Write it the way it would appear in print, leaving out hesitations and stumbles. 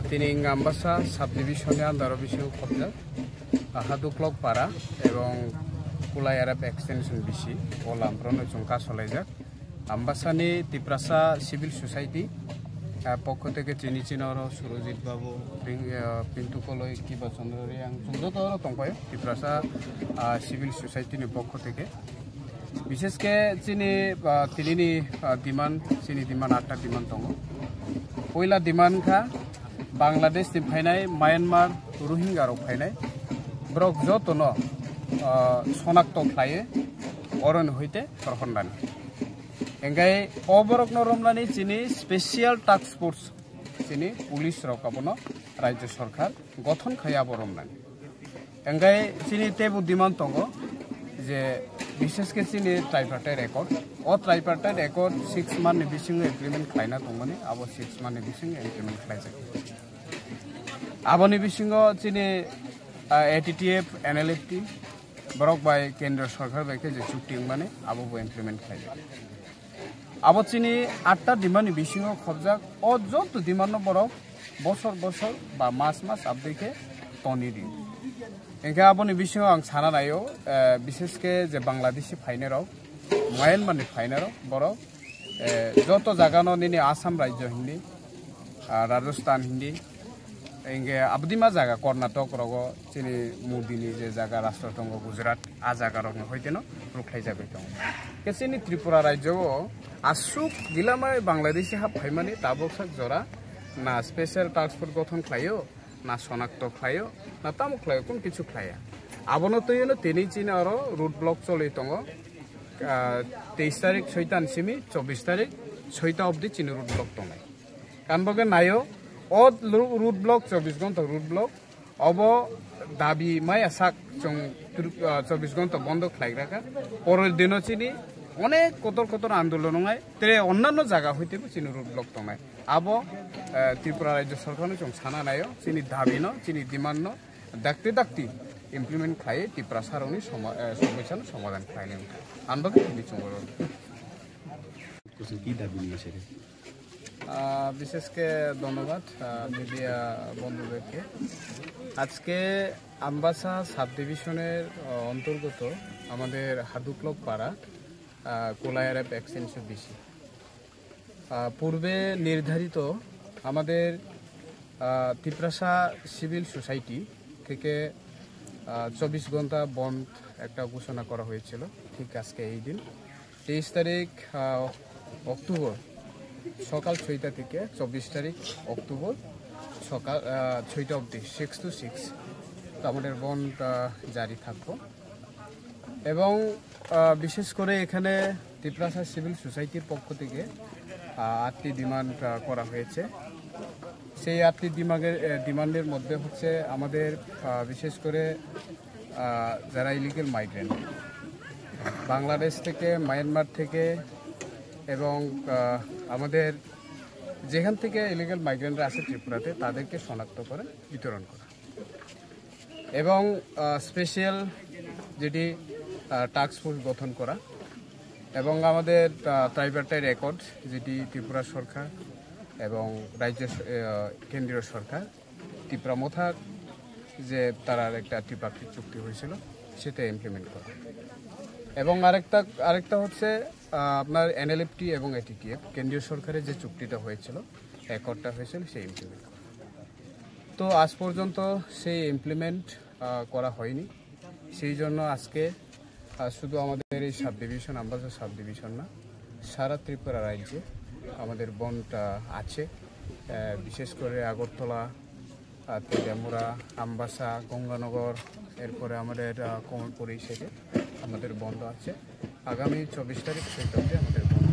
Tining Ambassa subdivision andaro bishu khobja Haduklok para ebong Kulai Arab extension bishi olamprono chungka solaijak Ambassa ni Tiprasa Civil Society পক্ষ থেকে চিনি চিনর সুরজিৎ বাবু পিন্টু কলই কিবা চন্দ্ররে আং চন্দ্রতর তংপায় Tripura civil সোসাইটিনি পক্ষ থেকে বিশেষকে চিনি তিলিনি ডিমান্ড চিনি ডিমান্ড 8টা ডিমান্ড দङ পয়লা ডিমান্ড খা বাংলাদেশ নি ফাইনাय মায়ানমার রোহিঙ্গা রক ফাইনাय ব্রক যতন শনাক্ত খায়ে অরণ হইতে করখন্ডানি Engai oborok no romlani chini special task force chini police rokabono rajya sarkar gothon khaya boromlani engai chini tebu demand tongo je bishesh ke chini tripartite record o tripartite record 6 month ni bising agreement khaina tongmani abo 6 month ni bising agreement khaijak aboni bisingo chini ATTF NLFT borok bai kendra sarkar bai ke je chukti mane abo bo implement khaijak আবচিনি 8টা demand বিশিংও খবজাক ও যত demand বরক বছর বছর বা মাস মাস আপদেকে Tony দি এঙ্কা আপনি বিশিংও আং সানা নাইও বিশেষকে যে বাংলাদেশি ফাইনারও মায়ানমারনি ফাইনারও বরক যত জায়গানো নিনি আসাম রাজ্য হিন্দি রাজস্থান হিন্দি এঙ্গে আবদিমা জায়গা কর্ণাটক রগ চিনি মোদিনি যে জায়গা রাষ্ট্রটঙ্গ গুজরাট আ জায়গা রগ হইতেন রুখাই যাবে দङ কেসিনি ত্রিপুরা রাজ্য আসুক গিলামাই বাংলাদেশি হাব ফাইমানি তাবকসাক জরা না স্পেশাল টাস্ক ফোর্স গঠন খাইও না শনাক্ত খাইও না তামু খাইও কোন কিছু খাইয়া আবনো তৈনো তিনি চিনি আরো রুট ব্লক চলে দङ 23 তারিখ ছয়তান সিমি 24 তারিখ ছয়তা অবধি চিনি রুট ব্লক দङ কানবগে নাইও ও রুট ব্লক 24 ঘন্টা রুট ব্লক অব দাবি মাই আসাক চং 24 ঘন্টা বন্ধ খাইগ্রাকা পরের দিনও চিনি অনেক কতর আন্দোলন হয় তে অন্যান্য জায়গা হইতে চিনি রুট ব্লক দङ আবো ত্রিপুরা রাজ্য সরকার চং সানা নাইও চিনি দাবি ন চিনি ডিমান্ড ন দাক্তি ইমপ্লিমেন্ট খাই ত্রিপুরা সারনি সমস্যার সমাধান খাইলে আনবাকে তিনি চঙ্গর কি দাবি নিয়েছে বিশেষকে ধন্যবাদ মিডিয়া বন্ধুদেরকে আজকে আম্বাসা সাব ডিভিশনের অন্তর্গত আমাদের হাদুক্লক পাড়া কোলাই আরব এক্সটেনশন বিসি পূর্বে নির্ধারিত আমাদের ত্রিপুরা সিভিল সোসাইটি থেকে 24 ঘন্টা বন্ধ একটা ঘোষণা করা হয়েছিল ঠিক আজকে এই দিন 23 তারিখ অক্টোবর সকাল 6টা থেকে 24 তারিখ অক্টোবর সকাল 6টা অবধি 6 to 6 আমাদের বন্ধ জারি থাকবো এবং বিশেষ করে এখানে ত্রিপুরা সিভিল সোসাইটির পক্ষ থেকে 8টি ডিমান্ড করা হয়েছে সেই 8টি ডিমান্ডের মধ্যে হচ্ছে আমাদের বিশেষ করে যারা ইলিগাল মাইগ্রেন্ট বাংলাদেশ থেকে মায়ানমার থেকে এবং আমাদের যেখান থেকে ইলিগাল মাইগ্রেন্টরা আছে ত্রিপুরাতে তাদেরকে শনাক্ত করে বিতরণ করা এবং স্পেশাল যেটি টাস্ক ফোর্স গঠন করা এবং আমাদের ট্রাইপারটাইট রেকর্ড যেটি ত্রিপুরা সরকার এবং রাজ্য কেন্দ্রীয় সরকার ত্রিপুরা মোথাক যে তার একটা ত্রিপাক্ষিক চুক্তি হয়েছিল সেটা ইমপ্লিমেন্ট করা এবং আরেকটা হচ্ছে আপনার NLFT এবং ATTF কেন্দ্রীয় সরকারের যে চুক্তিটা হয়েছিল রেকর্ডটা হয়েছিল সেই ইমপ্লিমেন্ট করা তো আজ পর্যন্ত সেই ইমপ্লিমেন্ট করা হয়নি সেই জন্য আজকে শুধু আমাদের এই sub division Ambassa sub division না সারা ত্রিপুরা রাজ্যে আমাদের বনটা আছে বিশেষ করে আগরতলা তেলিয়ামুড়া আম্বাসা গঙ্গানগর এরপরে আমাদের কমলপুর এই সাইডে আমাদের বন্ধ আছে আগামী 24 তারিখ সেই আমাদের বন্ধ